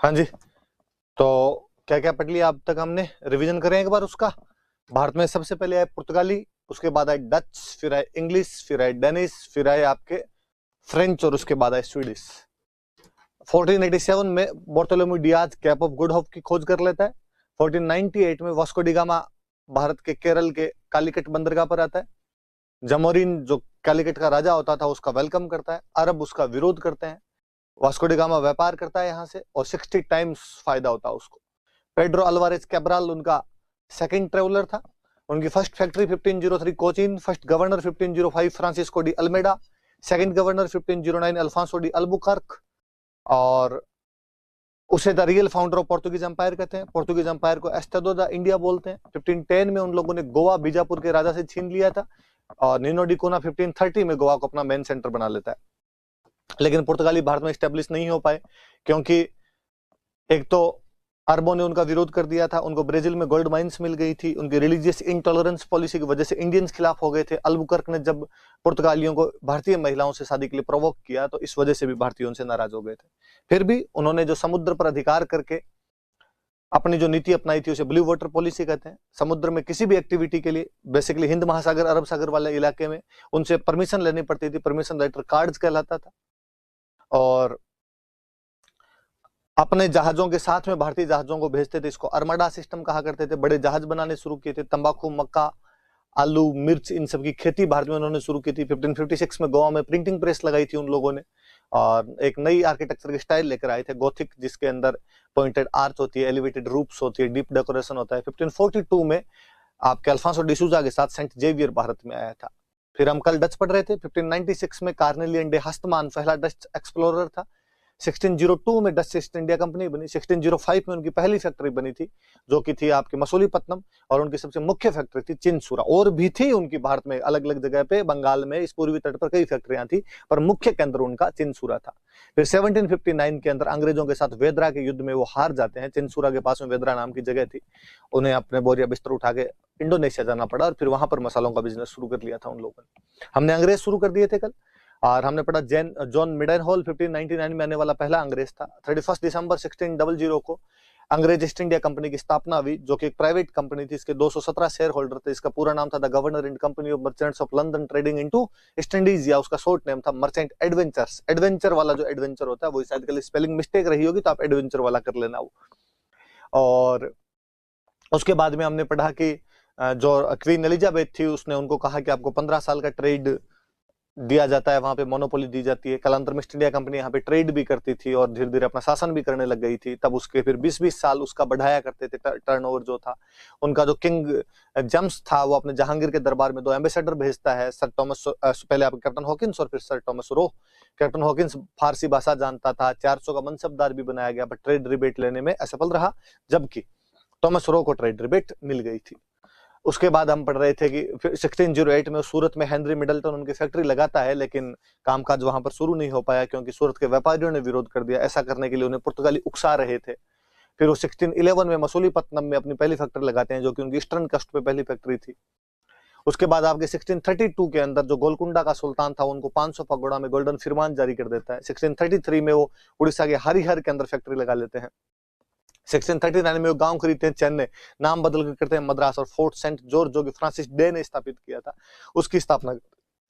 हाँ जी, तो क्या क्या पढ़ लिया अब तक हमने, रिवीजन करें एक बार उसका। भारत में सबसे पहले आए पुर्तगाली, उसके बाद आए डच, फिर आए इंग्लिश, फिर आए डेनिश, फिर आए आपके फ्रेंच और उसके बाद आए स्वीडिश। 1487 में Bartholomew Diaz cap of good hope की खोज कर लेता है। 1498 में वास्को डी गामा भारत के केरल के कालीकट बंदरगाह पर आता है। जमोरिन जो कालीकट का राजा होता था उसका वेलकम करता है, अरब उसका विरोध करते हैं। वास्को डी गामा व्यापार करता है यहाँ से और 60 टाइम्स फायदा होता है उसको। पेड्रो अल्वारेज कैब्राल उनका सेकंड ट्रेवलर था। उनकी first factory 1503 Cochin, first governor 1505 Francisco de Almeida, second governor 1509 Alfonso de Albuquerque, और उसे the real founder of Portuguese empire कहते हैं। पोर्तुगीज एम्पायर को एस्टेडो द इंडिया बोलते हैं। 1510 में उन लोगों ने गोवा बीजापुर के राजा से छीन लिया था और निनो डी कोना 1530 में गोवा को अपना मेन सेंटर बना लेता है। लेकिन पुर्तगाली भारत में स्टेब्लिश नहीं हो पाए क्योंकि एक तो अरबों ने उनका विरोध कर दिया था, उनको ब्राजील में गोल्ड माइंस मिल गई थी, उनकी रिलीजियस इंटॉलरेंस पॉलिसी की वजह से इंडियंस खिलाफ हो गए थे। अल्बुकर्क ने जब पुर्तगालियों को भारतीय महिलाओं से शादी के लिए प्रोवोक किया तो इस वजह से भी भारतीयों से नाराज हो गए थे। फिर भी उन्होंने जो समुद्र पर अधिकार करके अपनी जो नीति अपनाई थी उसे ब्लू वाटर पॉलिसी कहते हैं। समुद्र में किसी भी एक्टिविटी के लिए बेसिकली हिंद महासागर अरब सागर वाले इलाके में उनसे परमिशन लेनी पड़ती थी, परमिशन राइटर कार्ड्स कहलाता था। और अपने जहाजों के साथ में भारतीय जहाजों को भेजते थे, इसको अर्मडा सिस्टम कहा करते थे। बड़े जहाज बनाने शुरू किए थे। तंबाकू, मक्का, आलू, मिर्च, इन सब की खेती भारत में उन्होंने शुरू की थी। 1556 में गोवा में प्रिंटिंग प्रेस लगाई थी उन लोगों ने और एक नई आर्किटेक्चर की स्टाइल लेकर आए थे, गोथिक, जिसके अंदर पॉइंटेड आर्च होती है, एलिवेटेड रूफ्स होती है, डीप डेकोरेशन होता है। 1542 में आपके अल्फांसो डिसूजा के साथ सेंट जेवियर भारत में आया था। फिर हम कल डच पढ़ रहे थे। 1596 में कार्नेलियन डे हस्तमान पहला डच एक्सप्लोरर था। 1602 में डच ईस्ट इंडिया कंपनी बनी। 1605 में उनकी पहली फैक्ट्री बनी थी जो कि थी आपकी मसूलीपट्टनम, और उनकी सबसे मुख्य फैक्ट्री थी चिंसूरा। और भी थी उनकी भारत में अलग अलग जगह पे, बंगाल में, इस पूर्वी तट पर कई फैक्ट्रियां थी, पर मुख्य केंद्र उनका चिंसूरा था। फिर 1759 के अंदर अंग्रेजों के साथ वेदरा के युद्ध में वो हार जाते हैं। चिंसूरा के पास में वेदरा नाम की जगह थी, उन्हें अपने बोरिया बिस्तर उठा के इंडोनेशिया जाना पड़ा और फिर वहां पर मसालों का बिजनेस शुरू कर लिया था उन लोगों ने। हमने अंग्रेज शुरू कर दिए थे कल, और हमने पढ़ा जॉन मिडेनहॉल 1599 में आने वाला पहला अंग्रेज था। 31 दिसंबर 1600 को अंग्रेज ईस्ट इंडिया कंपनी की स्थापना हुई, जो कि एक प्राइवेट कंपनी थी। इसके 217 शेयर होल्डर थे। इसका पूरा नाम था the governor and company of merchants of London trading into east Indies, या उसका शॉर्ट नेम था मर्चेंट एडवेंचर्स। एडवेंचर वाला जो एडवेंचर होता है वो शायद कल स्पेलिंग मिस्टेक रही होगी, तो आप एडवेंचर वाला कर लेना वो। और उसके बाद में हमने पढ़ा कि जो क्वीन एलिजाबेथ थी उसने उनको कहा कि आपको 15 साल का ट्रेड दिया जाता है, वहां पे मोनोपोली दी जाती है। कालांतर में ईस्ट इंडिया कंपनी यहाँ पे ट्रेड भी करती थी और धीरे धीरे अपना शासन भी करने लग गई थी। तब उसके फिर 20-20 साल उसका बढ़ाया करते थे टर्नओवर जो था। उनका जो किंग जेम्स था वो अपने जहांगीर के दरबार में 2 एम्बेसडर भेजता है, सर टॉमस, पहले आपके कैप्टन हॉकिंस और फिर sir Thomas Roe. Captain Hawkins फारसी भाषा जानता था, 400 का मनसबदार भी बनाया गया, बट ट्रेड रिबेट लेने में असफल रहा, जबकि टॉमस रो को ट्रेड रिबेट मिल गई थी। उसके बाद हम पढ़ रहे थे कि 1608 में सूरत में हेनरी मिडल्टन उनकी फैक्ट्री लगाता है, लेकिन कामकाज वहां पर शुरू नहीं हो पाया क्योंकि सूरत के व्यापारियों ने विरोध कर दिया। ऐसा करने के लिए उन्हें पुर्तगाली उकसा रहे थे। फिर वो 1611 में मसूलीपट्टनम में अपनी पहली फैक्ट्री लगाते हैं, जो कि उनकी ईस्टर्न कस्ट पे पहली फैक्ट्री थी। उसके बाद आपके 1632 के अंदर जो गोलकुंडा का सुल्तान था उनको 500 पगोड़ा में गोल्डन फरमान जारी कर देता है। 1633 में वो उड़ीसा के हरिहर के अंदर फैक्ट्री लगा लेते हैं। 1639 में वो गांव खरीदते हैं चेन्नई, नाम बदल कर करते हैं मद्रास, और फोर्ट सेंट जॉर्ज जो कि फ्रांसिस डे ने स्थापित किया था उसकी स्थापना।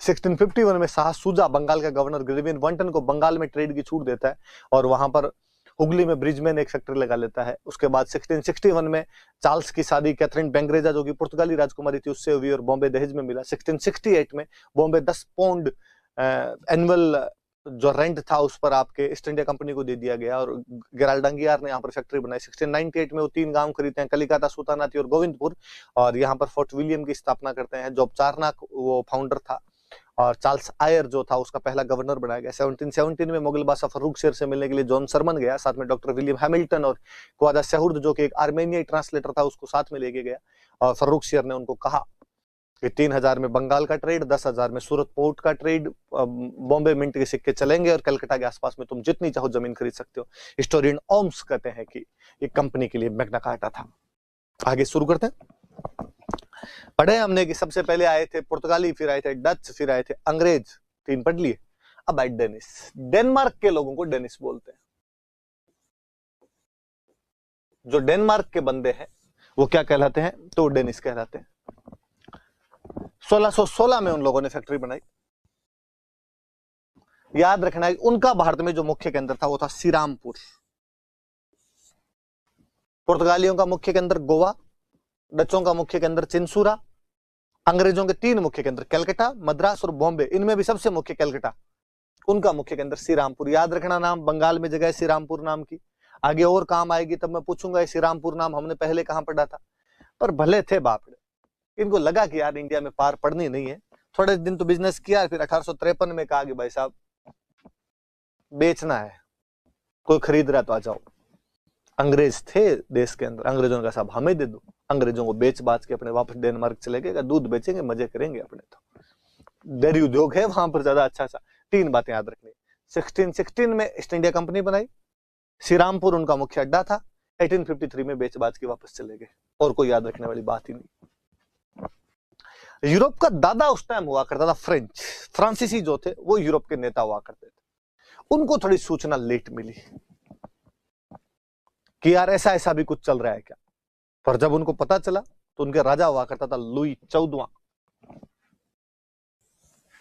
1651 में शाह सूजा बंगाल का गवर्नर ग्रेवियन वंटन को बंगाल में ट्रेड की छूट देता है और वहां पर हुगली में ब्रिज में एक फैक्ट्री लगा लेता है। उसके बाद 1661 में चार्ल्स की शादी कैथरीन बेंग्रेजा जो कि पुर्तगाली राजकुमारी थी उससे हुई और बॉम्बे दहेज में मिला। 1668 में बॉम्बे 10 पाउंड एनुअल जो रेंट था उस पर आपके ईस्ट इंडिया कंपनी को दे दिया गया और गेराल्डंगियार ने यहाँ पर फैक्ट्री बनाई। 1698 में वो 3 गांव खरीदते हैं, कलिकाता, सुतानाती और गोविंदपुर, और यहाँ पर फोर्ट विलियम की स्थापना करते हैं। जॉब चारनाक वो फाउंडर था और चार्ल्स आयर जो था उसका पहला गवर्नर बनाया गया। 1717 में मुगल बादशाह फर्रुख शेर से मिलने के लिए जॉन सरमन गया, साथ में डॉक्टर विलियम हैमिल्टन और ख्वाजा शहूर्द जो कि एक आर्मेनियाई ट्रांसलेटर था उसको साथ में लेके गया। और फर्रुख शेर ने उनको कहा कि 3000 में बंगाल का ट्रेड, 10,000 में सूरत पोर्ट का ट्रेड, बॉम्बे मिंट के सिक्के चलेंगे और कलकत्ता के आसपास में तुम जितनी चाहो जमीन खरीद सकते हो। हिस्टोरियन ओम्स कहते हैं कि ये कंपनी के लिए मैग्ना कार्टा था। आगे शुरू करते हैं। पढ़े हमने कि सबसे पहले आए थे पुर्तगाली, फिर आए थे डच, फिर आए थे अंग्रेज, 3 पढ़ लिए। अब आए डेनिस। डेनमार्क के लोगों को डेनिस बोलते हैं। जो डेनमार्क के बंदे हैं वो क्या कहलाते हैं, तो डेनिस कहलाते हैं। 1616 में उन लोगों ने फैक्ट्री बनाई। याद रखना है उनका भारत में जो मुख्य केंद्र था वो था श्रीरामपुर। पुर्तगालियों का मुख्य केंद्र गोवा, डचों का मुख्य केंद्र चिंसूरा, अंग्रेजों के 3 मुख्य केंद्र कलकत्ता, मद्रास और बॉम्बे, इनमें भी सबसे मुख्य कलकत्ता, उनका मुख्य केंद्र श्रीरामपुर। याद रखना नाम, बंगाल में जगह है श्रीरामपुर नाम की, आगे और काम आएगी तब मैं पूछूंगा श्रीरामपुर नाम हमने पहले कहां पढ़ा था। पर भले थे बापड़े, इनको लगा कि यार इंडिया में पार पड़नी नहीं है, थोड़े दिन तो बिजनेस किया, फिर 1853 में कहा कि भाई साहब बेचना है, कोई खरीद रहा तो आ जाओ। अंग्रेज थे देश के अंदर, अंग्रेजों का साहब हमें दे दो, अंग्रेजों को बेच बाच के अपने वापस डेनमार्क चले गए, दूध बेचेंगे मजे करेंगे अपने, तो डेयरी उद्योग है वहां पर ज्यादा अच्छा सा। 3 बातें याद रखनी। 1616 में ईस्ट इंडिया कंपनी बनाई, श्रीरामपुर उनका मुख्य अड्डा था, 1853 में बेच बाच के वापस चले गए, और कोई याद रखने वाली बात ही नहीं। यूरोप का दादा उस टाइम हुआ करता था फ्रेंच, फ्रांसीसी जो थे वो यूरोप के नेता हुआ करते थे। उनको थोड़ी सूचना लेट मिली कि यार ऐसा ऐसा भी कुछ चल रहा है क्या, पर जब उनको पता चला तो उनके राजा हुआ करता था लुई 14वां।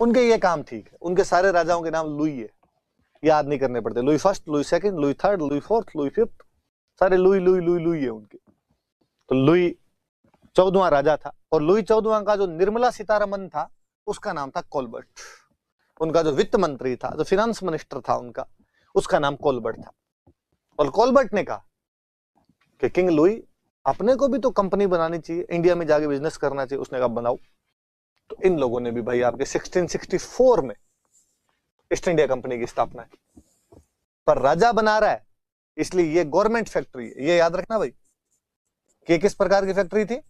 उनके ये काम ठीक है, उनके सारे राजाओं के नाम लुई है, याद नहीं करने पड़ते, Louis first, Louis second, Louis third, Louis fourth, Louis fifth, सारे लुई लुई लुई लुई है उनके। तो लुई 14वां राजा था, और लुई 14वां का जो निर्मला सीतारमन था उसका नाम था कोलबर्ट। उनका जो वित्त मंत्री था, जो फिनेंस मिनिस्टर था उनका, उसका नाम कोलबर्ट था। और कोलबर्ट ने कहा कि किंग लुई अपने को भी तो कंपनी बनानी चाहिए, इंडिया में जाके बिजनेस करना चाहिए। उसने कहा बनाओ। तो इन लोगों ने भी भाई आपके 1664 में ईस्ट इंडिया कंपनी की स्थापना की। पर राजा बना रहा है इसलिए ये गवर्नमेंट फैक्ट्री है, ये याद रखना भाई कि किस प्रकार की फैक्ट्री थी,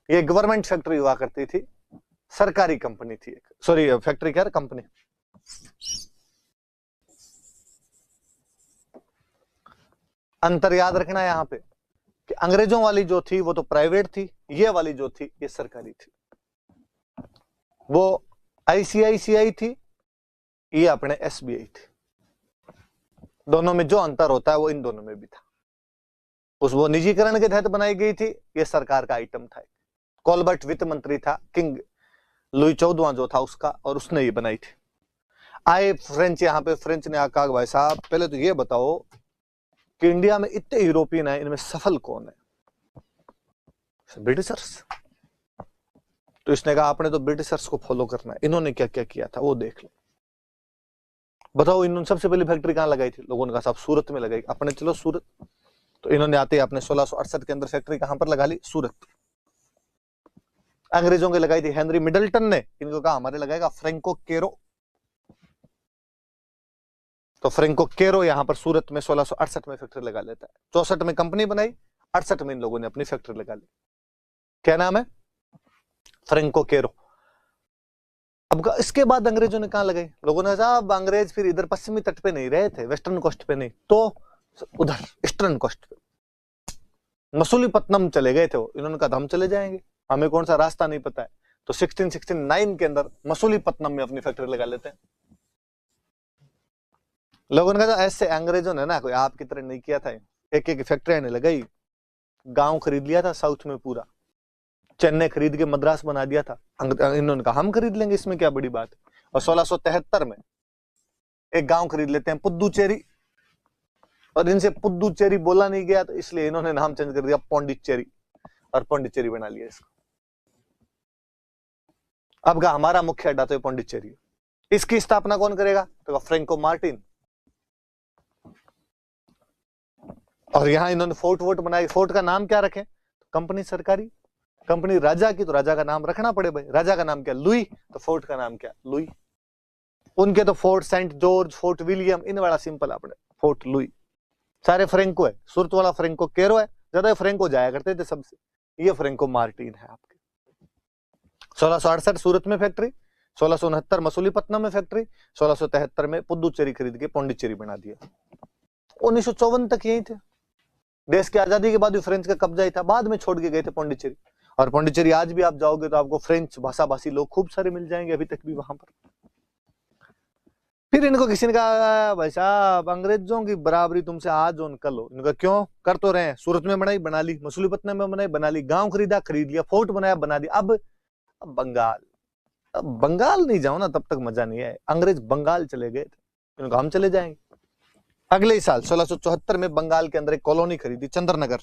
ये गवर्नमेंट फैक्ट्री हुआ करती थी, सरकारी कंपनी थी एक, सॉरी फैक्ट्री क्या, कंपनी। अंतर याद रखना यहां पे कि अंग्रेजों वाली जो थी वो तो प्राइवेट थी, ये वाली जो थी ये सरकारी थी। वो आईसीआईसीआई थी, ये अपने एसबीआई थी। दोनों में जो अंतर होता है वो इन दोनों में भी था। उस वो निजीकरण के तहत बनाई गई थी, ये सरकार का आइटम था। कोलबर्ट वित्त मंत्री था, किंग लुई 14वां जो था उसका, और उसने ये बनाई थी। आए फ्रेंच, यहां पे फ्रेंच ने कहा भाई साहब पहले तो ये बताओ कि इंडिया में इतने यूरोपियन है, इनमें सफल कौन है? ब्रिटिशर्स। तो इसने कहा आपने तो ब्रिटिशर्स को फॉलो करना है, इन्होंने क्या क्या किया था वो देख लो। बताओ इन्होंने सबसे पहली फैक्ट्री कहां लगाई थी? लोगों ने कहा साहब सूरत में लगाई। अपने चलो सूरत, तो इन्होंने आते ही अपने 1668 के अंदर फैक्ट्री कहां पर लगा ली? सूरत। अंग्रेजों के लगाई थी हेनरी मिडल्टन ने, इनको कहा हमारे लगाएगा फ्रेंको केरो। तो फ्रेंको केरो यहां पर सूरत में 1668 में फैक्ट्री लगा लेता है। 64 में कंपनी बनाई, 68 में इन लोगों ने अपनी फैक्ट्री लगा ली। क्या नाम है? फ्रेंको केरो। अब इसके बाद अंग्रेजों ने कहां लगाई? लोगों ने कहा अब अंग्रेज फिर इधर पश्चिमी तट पे नहीं रहे थे, वेस्टर्न कोस्ट पे नहीं, तो उधर ईस्टर्न कोस्ट पे मसूलीपट्टनम चले गए थे। इन्होंने कहा हम चले जाएंगे, हमें कौन सा रास्ता नहीं पता है। तो 1669 के अंदर मसूलीपट्टनम में अपनी फैक्ट्री लगा लेते हैं। लोगों ने कहा ऐसे अंग्रेजों ने ना कोई आपकी तरह नहीं किया था, एक एक फैक्ट्री ने लगाई, गांव खरीद लिया था साउथ में पूरा, चेन्नई खरीद के मद्रास बना दिया था। इन्होंने कहा हम खरीद लेंगे, इसमें क्या बड़ी बात है। और 1673 में एक गांव खरीद लेते हैं पुद्दुचेरी, और इनसे पुद्दुचेरी बोला नहीं गया तो इसलिए इन्होंने नाम चेंज कर दिया पौंडीचेरी, और पौंडीचेरी बना लिया इसको। अब का हमारा मुख्य अड्डा तो पौंडीचेरी। इसकी स्थापना कौन करेगा? तो फ्रेंको मार्टिन। और यहां इन्होंने फोर्ट वोट बनाए। फोर्ट का नाम क्या रखें? कंपनी सरकारी, कंपनी राजा की, तो राजा का नाम रखना पड़े भाई। राजा का नाम क्या? लुई, तो फोर्ट का नाम क्या? लुई। उनके तो Fort Saint George, Fort William, इन वाला सिंपल अपने फोर्ट लुई। सारे फ्रेंको है। सूरत वाला फ्रेंको केरो है, ज्यादा फ्रेंको जाया करते थे सबसे, ये फ्रेंको मार्टिन है आपके। 1668 सूरत में फैक्ट्री, 1669 मसूलीपट्टनम में फैक्ट्री, 1673 में पुद्दुचेरी खरीद के पौंडीचेरी बना दिया। 1954 तक यही थे। देश की आजादी के बाद भी फ्रेंच का कब्जा ही था, बाद में छोड़ के गए थे पौंडीचेरी। और पौंडीचेरी आज भी आप जाओगे तो आपको फ्रेंच भाषा भाषी लोग खूब सारे मिल जाएंगे अभी तक भी वहां पर। फिर इनको किसी ने कहा भाई साहब अंग्रेजों की बराबरी तुमसे आज और कल हो। इनका क्यों कर तो रहे हैं, सूरत में बनाई बना ली, मसूलीपट्टनम में बनाई बना ली, गांव खरीदा खरीद लिया, फोर्ट बनाया बना दिया। अब बंगाल, अब बंगाल नहीं जाओ ना तब तक मजा नहीं है। अंग्रेज बंगाल चले गए थे, इनको हम चले जाएंगे। अगले ही साल 1674 में बंगाल के अंदर एक कॉलोनी खरीदी चंद्रनगर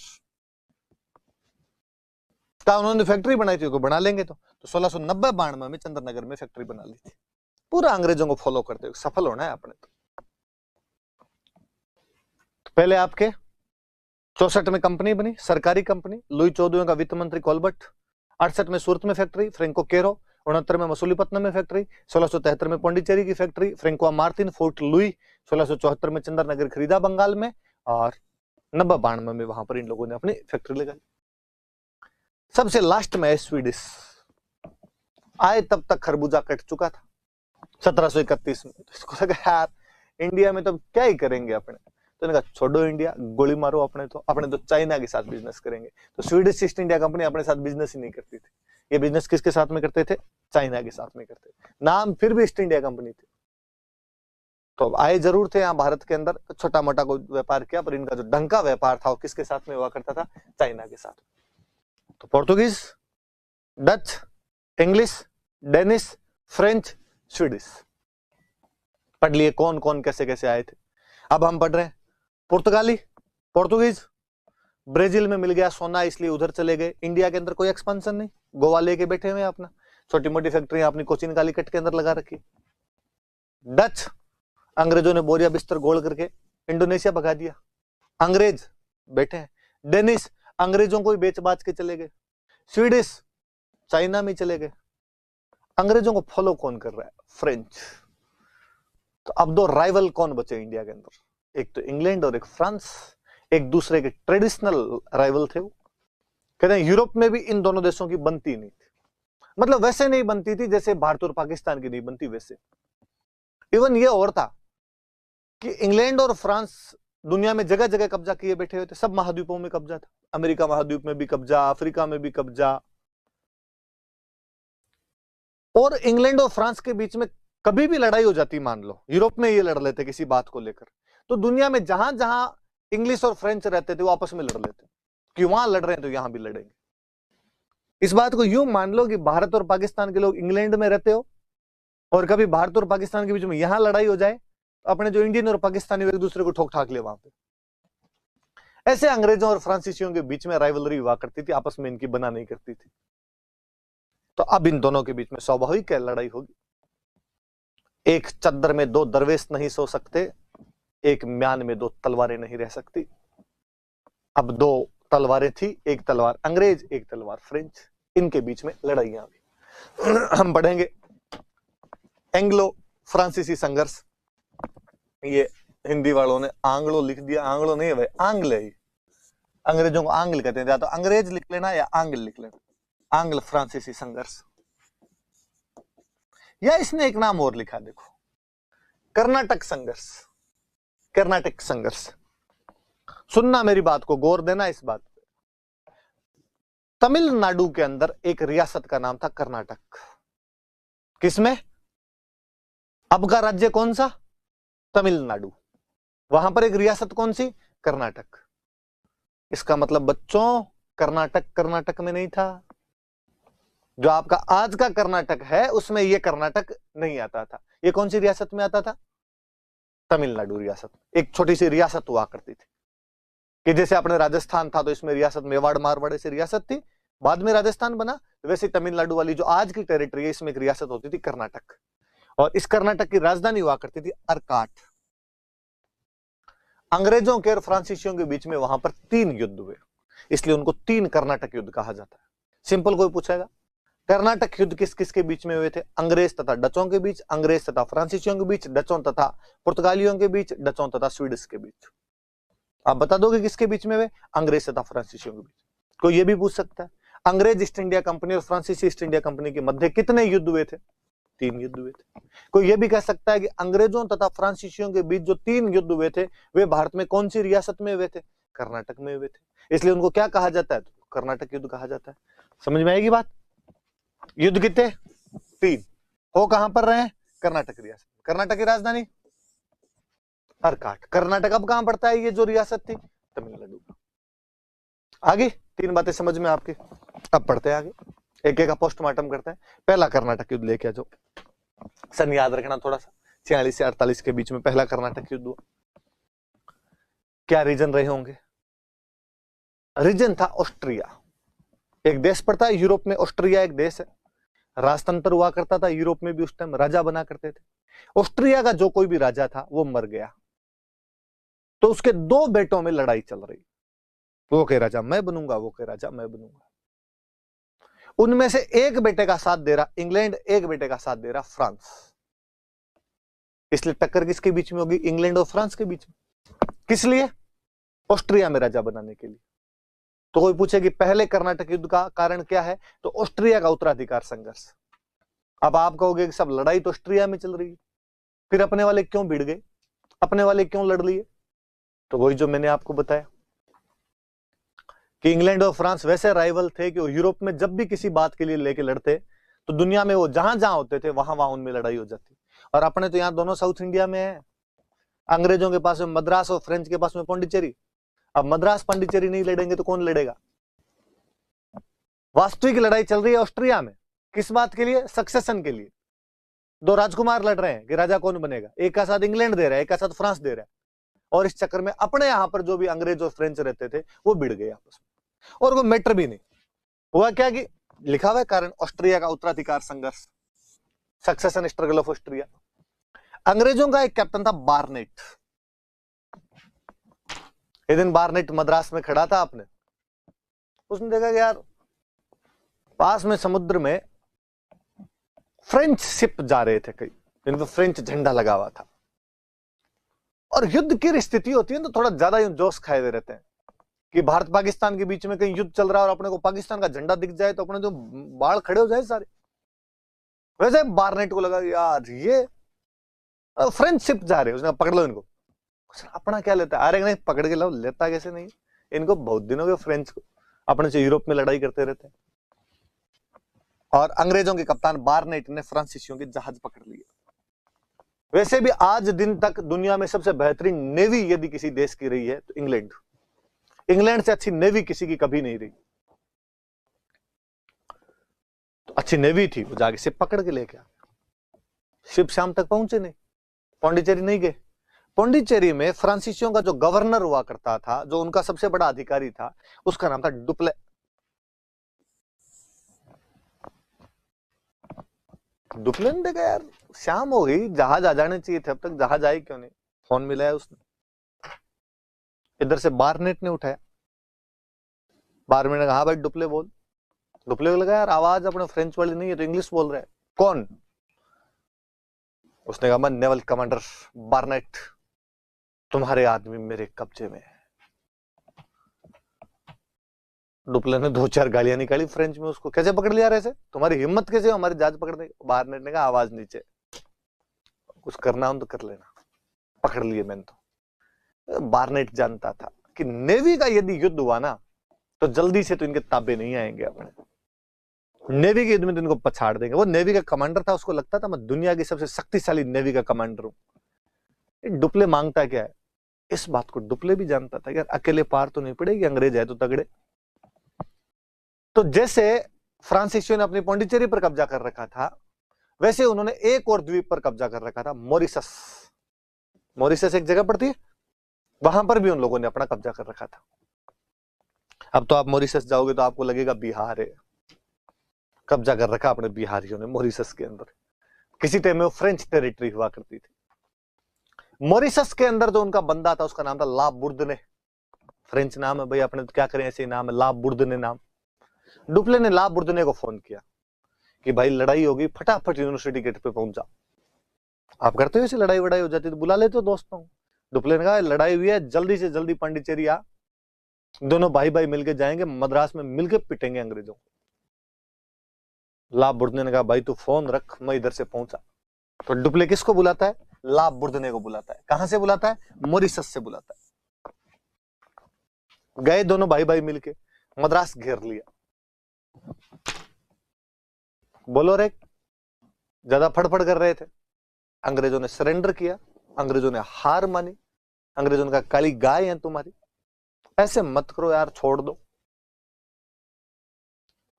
का, उन्होंने फैक्ट्री बनाई थी, बना लेंगे तो 1690-92 में चंद्रनगर में फैक्ट्री बना ली थी। पूरा अंग्रेजों को फॉलो करते हुए सफल होना है अपने। तो पहले आपके 64 में कंपनी बनी, सरकारी कंपनी, लुई 14वें का वित्त मंत्री कॉलबर्ट, 68 में सूरत में फैक्ट्री फ्रेंको केरो, 69 में मसूलीपट्टनम में फैक्ट्री, 1673 में पौंडीचेरी की फैक्ट्री फ्रेंकोआ मार्टिन फोर्ट लुई, 1674 में चंद्रनगर खरीदा बंगाल में, और 90-92 में वहां पर इन लोगों ने अपनी फैक्ट्री लगाई। सबसे लास्ट में स्वीडिश आए, तब तक खरबूजा कट चुका था 1731 में। तो इसको लगा यार इंडिया में तो क्या ही करेंगे अपने, तो इन्होंने कहा छोड़ो इंडिया, गोली मारो, अपने तो चाइना के साथ बिजनेस करेंगे। तो स्वीडिश ईस्ट इंडिया कंपनी अपने साथ बिजनेस ही नहीं करती थी। ये बिजनेस किसके साथ में करते थे, चाइना के साथ में करते थे। नाम फिर भी ईस्ट इंडिया कंपनी थी। तो अब आए जरूर थे यहाँ भारत के अंदर, छोटा मोटा कोई व्यापार किया, पर इनका जो डंका व्यापार था वो किसके साथ में हुआ करता था, चाइना के साथ। तो Portuguese, Dutch, English, Danish, French, Swedish पढ़ लिए कौन कौन कैसे कैसे आए थे। अब हम पढ़ रहे हैं पुर्तगाली, पोर्तुगीज, ब्राजील में मिल गया सोना इसलिए उधर चले गए। इंडिया के अंदर कोई एक्सपेंशन नहीं, गोवा लेके बैठे हुए अपना, छोटी मोटी फैक्ट्री अपनी कोचिन कालीकट के अंदर लगा रखी। डच, अंग्रेजों ने बोरिया बिस्तर गोल करके इंडोनेशिया भगा दिया, अंग्रेज बैठे हैं। डेनिश, अंग्रेजों को ही बेच बाच के चले गए। स्वीडिश, चाइना में चले गए। अंग्रेजों को फॉलो कौन कर रहा है, फ्रेंच। तो अब दो राइवल कौन बचे इंडिया के अंदर, एक तो इंग्लैंड और एक फ्रांस, एक दूसरे के ट्रेडिशनल राइवल थे वो। कहते हैं यूरोप में भी इन दोनों देशों की बनती नहीं थी, मतलब वैसे नहीं बनती थी जैसे भारत और पाकिस्तान की नहीं बनती वैसे। इवन ये और था कि इंग्लैंड और फ्रांस दुनिया में जगह जगह कब्जा किए बैठे हुए थे, सब महाद्वीपों में कब्जा था, अमेरिका महाद्वीप में भी कब्जा, अफ्रीका में भी कब्जा। और इंग्लैंड और फ्रांस के बीच में कभी भी लड़ाई हो जाती, मान लो यूरोप में ये लड़ लेते किसी बात को लेकर, तो दुनिया में जहां जहां इंग्लिश और फ्रेंच रहते थे वो आपस में लड़ लेते, कि वहां लड़ रहे हैं तो यहां भी लड़ेंगे। इस बात को यूं मान लो कि भारत और पाकिस्तान के लोग इंग्लैंड में रहते हो और कभी भारत और पाकिस्तान के बीच में यहां लड़ाई हो जाए, तो अपने जो इंडियन और पाकिस्तानी एक दूसरे को ठोक ठाक ले वहां पे। ऐसे अंग्रेजों और फ्रांसीसियों के बीच में राइवलरी हुआ करती थी, आपस में इनकी बना नहीं करती थी। तो अब इन दोनों के बीच में स्वाभाविक है लड़ाई होगी। एक चद्दर में दो दरवेश नहीं सो सकते, एक म्यान में दो तलवारें नहीं रह सकती। अब दो तलवारें थी, एक तलवार अंग्रेज, एक तलवार फ्रेंच, इनके बीच में लड़ाइयां हुई। हम पढ़ेंगे एंग्लो फ्रांसीसी संघर्ष। ये हिंदी वालों ने आंग्लो लिख दिया, आंग्लो नहीं है भाई, आंग्ल है। अंग्रेजों को आंग्ल कहते हैं, या तो अंग्रेज लिख लेना या आंग्ल लिख लेना। आंग्ल फ्रांसीसी संघर्ष, या इसने एक नाम और लिखा देखो, कर्नाटक संघर्ष। कर्नाटक संघर्ष, सुनना मेरी बात को, गौर देना इस बात पे। तमिलनाडु के अंदर एक रियासत का नाम था कर्नाटक। किसमें, अब का राज्य कौन सा, तमिलनाडु। वहां पर एक रियासत कौन सी, कर्नाटक। इसका मतलब बच्चों कर्नाटक कर्नाटक में नहीं था। जो आपका आज का कर्नाटक है उसमें यह कर्नाटक नहीं आता था। यह कौन सी रियासत में आता था, तमिलनाडु रियासत। एक छोटी सी रियासत हुआ करती थी, कि जैसे अपने राजस्थान था तो इसमें रियासत मेवाड़ मारवाड़ से रियासत थी, बाद में राजस्थान बना, वैसे तमिलनाडु वाली जो आज की टेरिटरी है इसमें एक रियासत होती थी कर्नाटक। और इस कर्नाटक की राजधानी हुआ करती थी अरकाट। अंग्रेजों के और फ्रांसीसियों के बीच में वहां पर 3 युद्ध हुए, इसलिए उनको 3 कर्नाटक युद्ध कहा जाता है। सिंपल कोई पूछेगा कर्नाटक युद्ध किस किस के बीच में हुए थे, अंग्रेज तथा डचों के बीच, अंग्रेज तथा फ्रांसीसियों के बीच, डचों तथा पुर्तगालियों के बीच, डचों तथा स्वीडिश के बीच। आप बता दोगे किसके बीच में हुए, अंग्रेज तथा फ्रांसीसियों के बीच। कोई ये भी पूछ सकता है अंग्रेज ईस्ट इंडिया कंपनी और फ्रांसीसी ईस्ट इंडिया कंपनी के मध्य कितने युद्ध हुए थे, 3 युद्ध हुए थे। कोई ये भी कह सकता है कि अंग्रेजों तथा फ्रांसीसियों के बीच जो 3 युद्ध हुए थे वे भारत में कौन सी रियासत में हुए थे, कर्नाटक में हुए थे, इसलिए उनको क्या कहा जाता है, तो कर्नाटक युद्ध कहा जाता है। समझ में आएगी बात। युद्ध कितने, 3 हो कहां पर रहे हैं, कर्नाटक रियासत। कर्नाटक की राजधानी अर्काट। कर्नाटक अब कहां पड़ता है, ये जो रियासत थी, तमिलनाडु। आगे 3 बातें समझ में आपकी। अब पढ़ते हैं आगे, एक एक का पोस्टमार्टम करते हैं। पहला कर्नाटक युद्ध लेके आ जाओ, सन याद रखना थोड़ा सा, 46 से 48 के बीच में पहला कर्नाटक युद्ध हुआ। क्या रीजन रहे होंगे? रीजन था ऑस्ट्रिया। एक देश पड़ता है यूरोप में, ऑस्ट्रिया एक देश है, राजतंत्र हुआ करता था यूरोप में भी, उस टाइम राजा बना करते थे। ऑस्ट्रिया का जो कोई भी राजा था वो मर गया, तो उसके 2 बेटों में लड़ाई चल रही। वो कह राजा मैं बनूंगा, वो कह राजा मैं बनूंगा। उनमें से एक बेटे का साथ दे रहा इंग्लैंड, एक बेटे का साथ दे रहा फ्रांस। इसलिए टक्कर किसके बीच में होगी? इंग्लैंड और फ्रांस के बीच में। किस लिए? ऑस्ट्रिया में राजा बनाने के लिए। तो कोई पूछे कि पहले कर्नाटक युद्ध का कारण क्या है, तो ऑस्ट्रिया का उत्तराधिकार संघर्ष। अब आप कहोगे कि सब लड़ाई तो ऑस्ट्रिया में चल रही है, फिर अपने वाले क्यों भिड़ गए, अपने वाले क्यों लड़ लिए? तो वही जो मैंने आपको बताया कि इंग्लैंड और फ्रांस वैसे राइवल थे कि वो यूरोप में जब भी किसी बात के लिए लेके लड़ते तो दुनिया में वो जहां जहां होते थे वहां वहां उनमें लड़ाई हो जाती। और अपने तो यहाँ दोनों साउथ इंडिया में है, अंग्रेजों के पास में मद्रास और फ्रेंच के पास में पौंडीचेरी। अब मद्रास पांडिचेरी नहीं लड़ेंगे तो कौन लड़ेगा? वास्तविक लड़ाई चल रही है ऑस्ट्रिया में, किस बात के लिए? सक्सेशन के लिए। 2 राजकुमार लड़ रहे हैं कि राजा कौन बनेगा, एक का साथ इंग्लैंड दे रहा है, एक का साथ फ्रांस दे रहा है। और इस चक्कर में अपने यहां पर जो भी अंग्रेज और फ्रेंच रहते थे वो भिड़ गए आपस में, और वो मैटर भी नहीं हुआ। क्या कि लिखा हुआ है कारण ऑस्ट्रिया का उत्तराधिकार संघर्ष, सक्सेशन स्ट्रगल ऑफ ऑस्ट्रिया। अंग्रेजों का एक कैप्टन था बार्नेट। एक दिन बार्नेट मद्रास में खड़ा था आपने, उसने देखा कि यार पास में समुद्र में फ्रेंच शिप जा रहे थे कई, जिन पर फ्रेंच झंडा लगा हुआ था। और युद्ध की स्थिति होती है तो थोड़ा ज्यादा जोश खाए हुए रहते हैं कि भारत पाकिस्तान के बीच में कहीं युद्ध चल रहा है और अपने को पाकिस्तान का झंडा दिख जाए तो अपने जो बाल खड़े हो जाए सारे। वैसे बार्नेट को लगा यार ये फ्रेंच शिप जा रहे हैं, उसने पकड़ लो इनको। अपना क्या लेता है? अरे नहीं पकड़ के लो, लेता कैसे नहीं, इनको बहुत दिनों के फ्रेंच को अपने से यूरोप में लड़ाई करते रहते हैं। और अंग्रेजों के कप्तान बार्नेट ने फ्रांसीसियों के जहाज पकड़ लिए। वैसे भी आज दिन तक दुनिया में सबसे बेहतरीन नेवी यदि किसी देश की रही है तो इंग्लैंड। इंग्लैंड से अच्छी नेवी किसी की कभी नहीं रही। तो अच्छी नेवी थी, वो जाके शिप पकड़ के लेके आ। शिप शाम तक पहुंचे नहीं, पौंडीचेरी नहीं गए। पौंडीचेरी में फ्रांसीसियों का जो गवर्नर हुआ करता था, जो उनका सबसे बड़ा अधिकारी था, उसका नाम था डुप्ले। डुप्ले ने देखा यार शाम हो गई, जहाज आ जाने चाहिए थे, अब तक जहाज आए क्यों नहीं? फोन मिलाया उसने, इधर से बार्नेट ने उठाया। बार्नेट ने कहा भाई डुप्ले बोल। डुप्ले को लगा यार आवाज अपने फ्रेंच वाली नहीं है तो इंग्लिश बोल रहा है, कौन? उसने कहा मैं नेवल कमांडर बार्नेट, तुम्हारे आदमी मेरे कब्जे में है। डुप्ले ने 2-4 गालियां निकाली फ्रेंच में उसको, कैसे पकड़ लिया ऐसे, तुम्हारी हिम्मत कैसे हो हमारी जहाज पकड़ने? बार्नेट ने कहा आवाज नीचे, कुछ करना हो तो कर लेना, पकड़ लिए मैंने तो। बार्नेट जानता था कि नेवी का यदि युद्ध हुआ ना तो जल्दी से तो इनके ताबे नहीं आएंगे अपने, नेवी के युद्ध में तो इनको पछाड़ देंगे। वो नेवी का कमांडर था, उसको लगता था मैं दुनिया की सबसे शक्तिशाली नेवी का कमांडर हूं। डुप्ले मांगता क्या है, इस बात को डुप्ले भी जानता था यार अकेले पार तो नहीं पड़ेगी, अंग्रेज है तो तगड़े। तो जैसे फ्रांसीसियों ने अपनी पौंडीचेरी पर कब्जा कर रखा था, वैसे उन्होंने एक और द्वीप पर कब्जा कर रखा था, मॉरिशस। मॉरिशस एक जगह पड़ती है, वहां पर भी उन लोगों ने अपना कब्जा कर रखा था। अब तो आप मॉरिशस जाओगे तो आपको लगेगा बिहार है, कब्जा कर रखा अपने बिहारियों ने मॉरिशस के अंदर। किसी टाइम में वो फ्रेंच टेरिटरी हुआ करती थी। मॉरिशस के अंदर जो उनका बंदा था उसका नाम था ला बुर्दने। फ्रेंच नाम है भाई, अपने तो क्या करें, ऐसे नाम है ला बुर्दने नाम। डुप्ले ने ला बुर्दने को फोन किया कि भाई लड़ाई होगी, फटाफट यूनिवर्सिटी गेट पे पहुंच जा। आप करते हो ऐसी लड़ाई वड़ाई हो जाती तो बुला लेते हो दोस्तों। डुप्ले ने कहा लड़ाई हुई है, जल्दी से जल्दी पांडिचेरी आ, दोनों भाई भाई मिलके जाएंगे, मद्रास में मिलके पिटेंगे अंग्रेजों को। ला बुर्दने ने कहा भाई तू फोन रख, मैं इधर से पहुंचा। तो डुप्ले किसको बुलाता है? ला बुर्दने को बुलाता है। कहां से बुलाता है? मॉरिशस से बुलाता है। गए दोनों भाई भाई मिलके, मद्रास घेर लिया। बोलो रे, ज्यादा फड़फड़ कर रहे थे। अंग्रेजों ने सरेंडर किया, अंग्रेजों ने हार मानी, अंग्रेजों का काली गाय है तुम्हारी, ऐसे मत करो यार, छोड़ दो।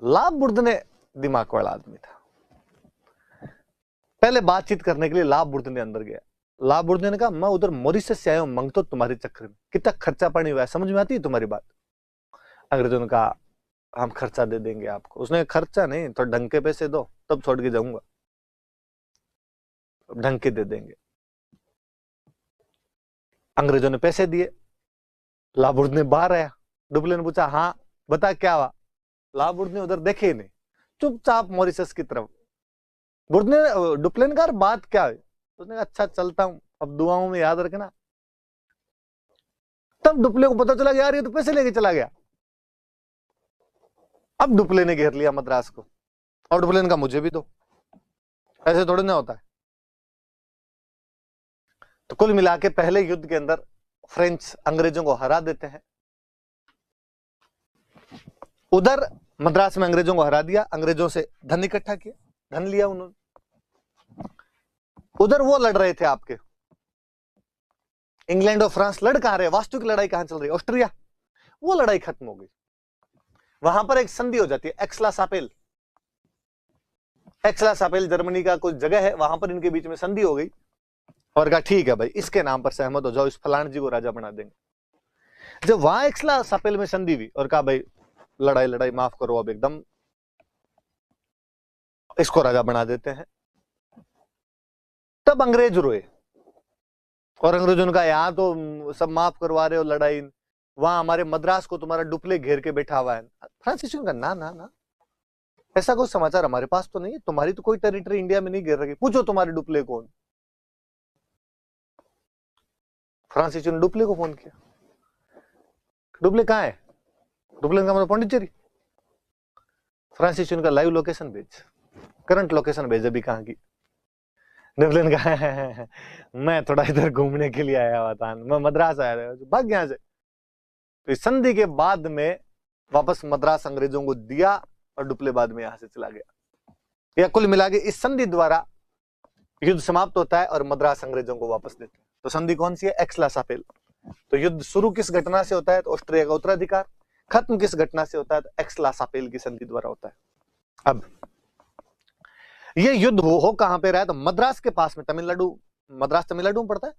लाबुर्दने दिमाग वाला आदमी था। पहले बातचीत करने के लिए लाबुर्दने अंदर गया। लाबुर्दने ने कहा मैं उधर मॉरिशस से आया हूं, मंगतो तुम्हारे चक्कर में, कितना खर्चा पानी हुआ है, समझ में आती है तुम्हारी बात? अंग्रेजों ने कहा हम खर्चा दे देंगे आपको। उसने खर्चा नहीं, तो ढंग के पैसे दो तब छोड़ के जाऊंगा, ढंग के दे देंगे। अंग्रेजों ने पैसे दिए। लाबुर्दने बाहर आया। डुप्ले ने पूछा हाँ बता क्या हुआ? लाबुर्दने उधर देखे ही नहीं, चुपचाप मॉरिशस की तरफ। डुप्ले ने कहा बात क्या है? उसने कहा अच्छा चलता हूं, अब दुआओं में याद रखना। तब डुप्ले को पता चला यार ये तो पैसे लेके चला गया। अब डुप्ले ने घेर लिया मद्रास को, और डुप्ले ने कहा मुझे भी दो, ऐसे थोड़ी ना होता है। तो कुल मिला के पहले युद्ध के अंदर फ्रेंच अंग्रेजों को हरा देते हैं। उधर मद्रास में अंग्रेजों को हरा दिया, अंग्रेजों से धन इकट्ठा किया, धन लिया उन्होंने। उधर वो लड़ रहे थे आपके इंग्लैंड और फ्रांस, लड़ कहां रहे? वास्तविक लड़ाई कहां चल रही? ऑस्ट्रिया। वो लड़ाई खत्म हो गई। वहां पर एक संधि हो जाती है, एक्सला-सापेल। एक्सला-सापेल जर्मनी का कुछ जगह है, वहां पर इनके बीच में संधि हो गई और कहा ठीक है भाई इसके नाम पर सहमत हो जाओ, इस फलान जी को राजा बना देंगे। जब वहां एक्सला-सापेल में संधि हुई और कहा भाई लड़ाई लड़ाई माफ करो, अब एकदम इसको राजा बना देते हैं, तब अंग्रेज रोए। और अंग्रेजों ने कहा यहां तो सब माफ करवा रहे हो लड़ाई, वहां हमारे मद्रास को तुम्हारा डुप्ले घेर के बैठा हुआ है। फ्रांसिस का ना ना ना, ऐसा कोई समाचार हमारे पास तो नहीं है, तुम्हारी तो कोई टेरिटरी इंडिया में नहीं घेर रखी, पूछो तुम्हारे डुप्ले कौन। फ्रांसिस ने डुप्ले को फोन किया, डुप्ले कहां है? डुप्ले का मतलब पांडिचेरी। फ्रांसिस का लाइव लोकेशन भेज, करंट लोकेशन भेज अभी कहां की। डुप्ले ने कहा मैं थोड़ा इधर घूमने के लिए आया हुआ था, मैं मद्रास आया था, भाग यहां से। तो इस संधि के बाद में वापस मद्रास अंग्रेजों को दिया और डुप्ले बाद में यहां से चला गया। या कुल मिला के इस संधि द्वारा युद्ध समाप्त होता है और मद्रास अंग्रेजों को वापस देते हैं। तो संधि कौन सी है? एक्सला-सापेल। तो युद्ध शुरू किस घटना से होता है? तो ऑस्ट्रिया का उत्तराधिकार। खत्म किस घटना से होता है? तो एक्सला-सापेल की संधि द्वारा होता है। अब ये युद्ध हो कहां पे रहा है? तो मद्रास के पास में, तमिलनाडु, मद्रास तमिलनाडु में पड़ता है,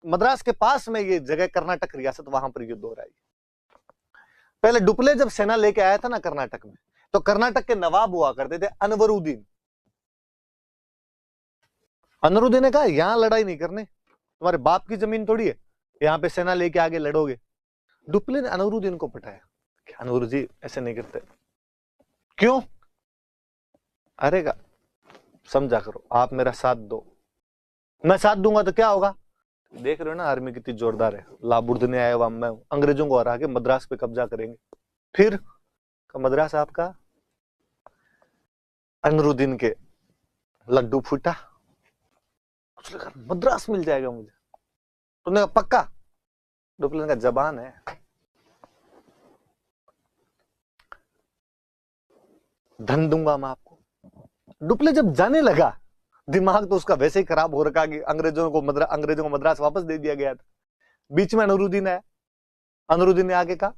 मद्रास के पास में ये जगह कर्नाटक रियासत, वहां पर युद्ध हो रहा है। पहले डुप्ले जब सेना लेके आया था ना कर्नाटक में, तो कर्नाटक के नवाब हुआ करते थे अनवरुद्दीन। अनवरुद्दीन ने कहा यहां लड़ाई नहीं करने, तुम्हारे बाप की जमीन थोड़ी है, यहां पे सेना लेके आगे लड़ोगे। डुप्ले ने अनवरुद्दीन को पटाया कि अनवरुद्दीन जी ऐसे नहीं करते। क्यों? अरे का समझा करो, आप मेरा साथ दो, मैं साथ दूंगा तो क्या होगा? देख रहे हो ना आर्मी कितनी जोरदार है, लाबुर्दने आया हुआ मैं हूं, अंग्रेजों को हरा के मद्रास पे कब्जा करेंगे। फिर मद्रास आपका। अनवरुद्दीन के लड्डू फूटा, मद्रास मिल जाएगा मुझे। तुमने पक्का? डुप्ले का जबान है, धन दूंगा मैं आपको। डुप्ले जब जाने लगा, दिमाग तो उसका वैसे ही खराब हो रखा कि अंग्रेजों को मद्रास वापस दे दिया गया था। बीच में अनवरुद्दीन आया, अनवरुद्दीन ने आके कहा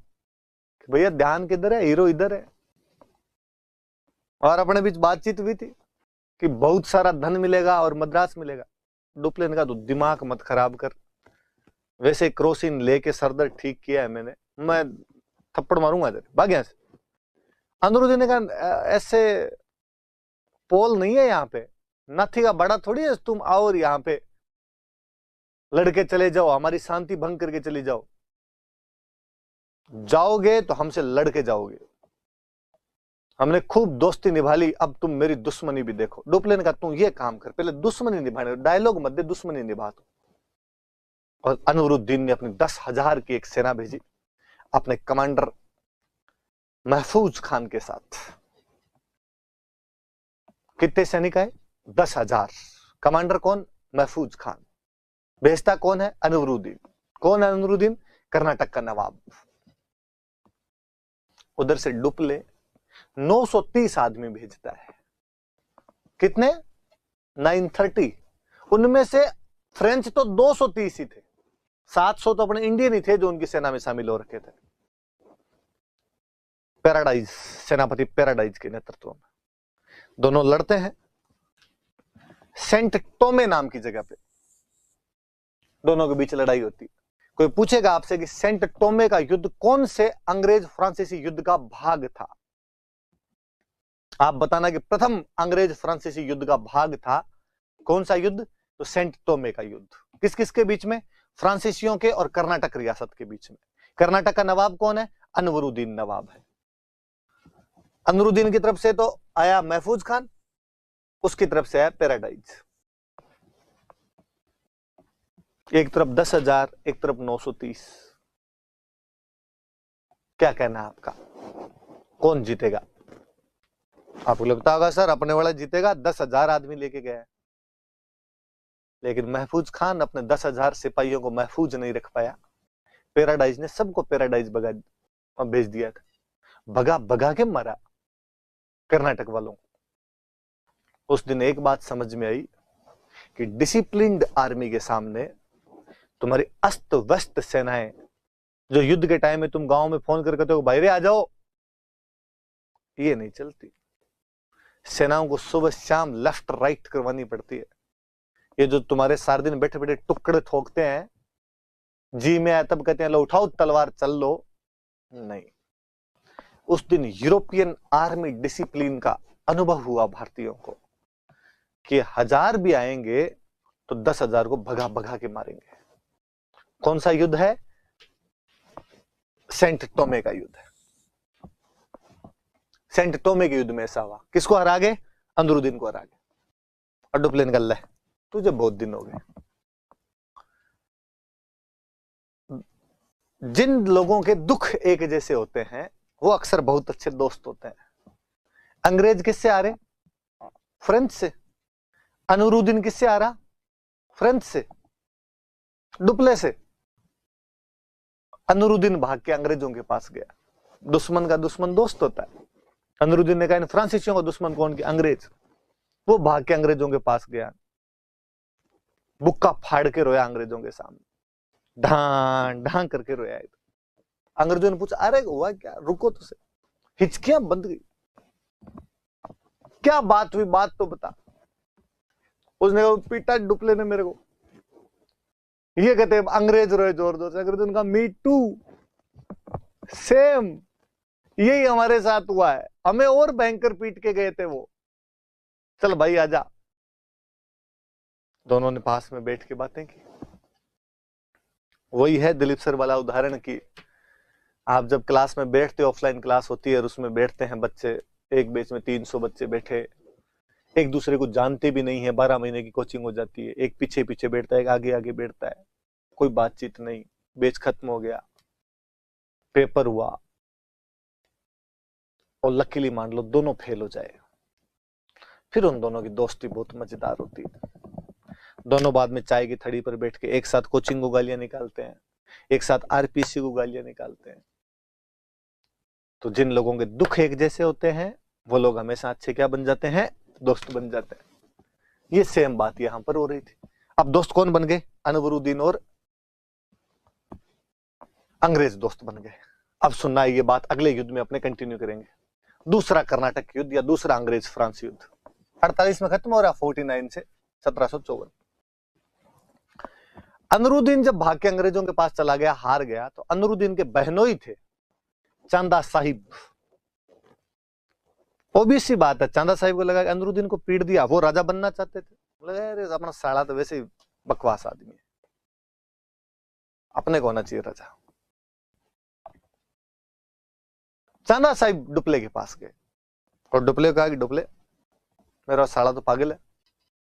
कि भैया ध्यान किधर है, हीरो इधर है। और अपने बीच बातचीत हुई थी कि बहुत सारा धन मिलेगा और मद्रास मिलेगा। डुप्ले ने कहा तो दिमाग मत खराब कर, वैसे क्रोसिन लेके सरदर्द ठीक किया है मैंने, मैं थप्पड़ मारूंगा तेरे, भाग यहां से। अनवरुद्दीन ने कहा ऐसे पोल नहीं है यहाँ पे, नाथी का बड़ा थोड़ी है, तुम आओ और यहाँ पे लड़के चले जाओ, हमारी शांति भंग करके चली जाओ। जाओगे तो हमसे लड़के जाओगे, हमने खूब दोस्ती निभा ली, अब तुम मेरी दुश्मनी भी देखो। डुप्ले ने कहा तू ये काम कर, पहले दुश्मनी निभाने, डायलॉग मत दे, दुश्मनी निभा तू। और अनवरुद्दीन ने अपनी 10,000 की एक सेना भेजी अपने कमांडर महफूज खान के साथ। कितने सैनिक आए? 10,000। कमांडर कौन? महफूज खान। भेजता कौन है? अनवरुद्दीन। कौन है अनवरुद्दीन? कर्नाटक का नवाब। उधर से डुप्ले 930 आदमी भेजता है। कितने? 930। उनमें से फ्रेंच तो 230 ही थे, 700 तो अपने इंडियन ही थे जो उनकी सेना में शामिल हो रखे थे। पैराडाइज, सेनापति पैराडाइज के नेतृत्व में दोनों लड़ते हैं सेंट टोमे नाम की जगह पे, दोनों के बीच लड़ाई होती है। कोई पूछेगा आपसे कि सेंट टोमे का युद्ध कौन से अंग्रेज फ्रांसीसी युद्ध का भाग था, आप बताना कि प्रथम अंग्रेज फ्रांसीसी युद्ध का भाग था कौन सा युद्ध, तो सेंट टोमे का युद्ध। किस किस के बीच में, फ्रांसीसियों के और कर्नाटक रियासत के बीच में। कर्नाटक का नवाब कौन है, अनवरुद्दीन नवाब है। अनवरुद्दीन की तरफ से तो आया महफूज खान, उसकी तरफ से आया पैराडाइज। एक तरफ 10,000, एक तरफ 930। क्या कहना है आपका, कौन जीतेगा? आपको लगता होगा सर अपने वाला जीतेगा, 10,000 आदमी लेके गया है। लेकिन महफूज खान अपने 10,000 सिपाहियों को महफूज नहीं रख पाया। पैराडाइज ने सबको पैराडाइज भगा भेज दिया था, भगा भगा के मारा कर्नाटक वालों को। उस दिन एक बात समझ में आई कि डिसिप्लिन्ड आर्मी के सामने तुम्हारी अस्त व्यस्त सेनाएं, जो युद्ध के टाइम में तुम गांव में फोन करके कहते हो भाई रे आ जाओ, ये नहीं चलती। सेनाओं को सुबह शाम लेफ्ट राइट करवानी पड़ती है। ये जो तुम्हारे सारे दिन बैठे बैठे टुकड़े ठोकते हैं, जी में आया तब कहते हैं लो उठाओ तलवार चल लो, नहीं। उस दिन यूरोपियन आर्मी डिसिप्लिन का अनुभव हुआ भारतीयों को कि 1000 भी आएंगे तो 10,000 को भगा भगा के मारेंगे। कौन सा युद्ध है? सेंट टोमे का युद्ध है। सेंट टोमे के युद्ध में ऐसा हुआ, किसको हरा गए? अनवरुद्दीन को हरा गए। और डुप्ले निकल रहे, तुझे बहुत दिन हो गए। जिन लोगों के दुख एक जैसे होते हैं वो अक्सर बहुत अच्छे दोस्त होते हैं। अंग्रेज किससे आ रहे? फ्रेंच से। अनवरुद्दीन किससे आ रहा? फ्रेंच से, डुप्ले से। अनवरुद्दीन भाग के अंग्रेजों के पास गया। दुश्मन का दुश्मन दोस्त होता है। अनवरुद्दीन ने कहा फ्रांसीसियों का दुश्मन कौन? के अंग्रेज। वो भाग के अंग्रेजों के पास गया, बुक्का फाड़ के रोया अंग्रेजों के सामने, ढां ढां करके रोया। अंग्रेजों ने पूछा अरे हुआ क्या, रुको तो से, हिचकियां बंद गई, क्या बात हुई, बात तो बता। उसने पीटा डुप्ले ने मेरे को। ये कहते अंग्रेज रोए जोर जोर से। अंग्रेजों ने कहा मी टू, सेम, यही हमारे साथ हुआ है, हमें और भयंकर पीट के गए थे वो, चल भाई आजा। दोनों ने पास में बैठ के बातें की। वही है दिलीप सर वाला उदाहरण की आप जब क्लास में बैठते, ऑफलाइन क्लास होती है और उसमें बैठते हैं बच्चे, एक बेंच में 300 बच्चे बैठे, एक दूसरे को जानते भी नहीं है, 12 महीने की कोचिंग हो जाती है, एक पीछे पीछे बैठता है, एक आगे आगे बैठता है, कोई बातचीत नहीं, बैच खत्म हो गया, पेपर हुआ और लकीली मान लो दोनों फेल हो जाए, फिर उन दोनों की दोस्ती बहुत मजेदार होती है। दोनों बाद में चाय की थड़ी पर बैठ के एक साथ कोचिंग को गालियां निकालते हैं, एक साथ आरपीसी को गालियां निकालते हैं। तो जिन लोगों के दुख एक जैसे होते हैं वो लोग हमेशा अच्छे क्या बन जाते हैं? दोस्त बन जाते हैं। ये सेम बात यहां पर हो रही थी। अब दोस्त कौन बन गए? अनवरुद्दीन और अंग्रेज दोस्त बन गए। अब सुनना है ये बात, अगले युद्ध में अपने कंटिन्यू करेंगे। दूसरा कर्नाटक युद्ध या दूसरा अंग्रेज फ्रांस युद्ध 48 में खत्म हो रहा, 49 से 1754। अनवरुद्दीन जब भाग के अंग्रेजों के पास चला गया, हार गया, तो अनवरुद्दीन के बहनोई थे चांदा साहिब। ओबीसी बात है, चांदा साहिब को लगा कि अनवरुद्दीन को पीट दिया, वो राजा बनना चाहते थे। लगा अरे अपना साला तो वैसे ही बकवास आदमी है, अपने को होना चाहिए राजा। चांदा साहिब डुप्ले के पास गए और डुप्ले को कहा कि डुप्ले मेरा साला तो पागल है,